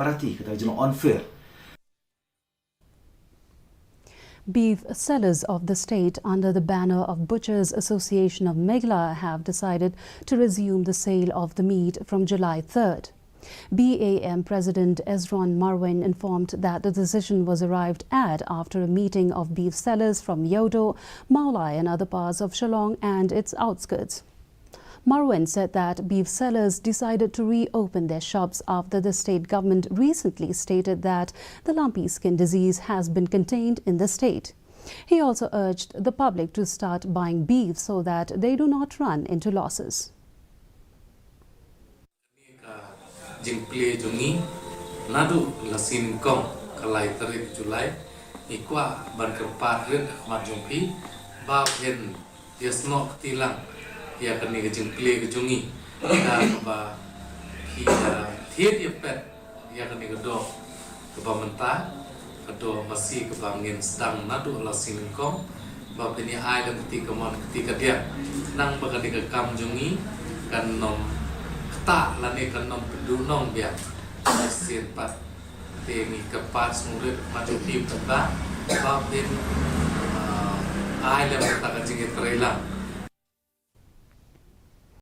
parati kata jeno unfair. Beef sellers of the state under the banner of Butchers Association of Meghalaya have decided to resume the sale of the meat from July 3rd. BAM President Ezron Marwan informed that the decision was arrived at after a meeting of beef sellers from Yodo, Maulai and other parts of Shillong and its outskirts. Marwan said that beef sellers decided to reopen their shops after the state government recently stated that the lumpy skin disease has been contained in the state. He also urged the public to start buying beef so that they do not run into losses. Jingple jungi nadu lasin kong kalai tarik Julai ikwa ban kerpat red majumpi bab hen yasno tilang ya kani ke jingple jungi da ba ki thiet yepet ya kani ke do ke ba menta ke do masih ke bangin sedang nadu lasin kong bab ini ai dan ketika mon ketika dia nang bagani ke kam jungi kan nom tak lani kan nom pedunong biar mesin pat tengi kepas murid maju tim tebak babin ai lem tak kecingit kerelang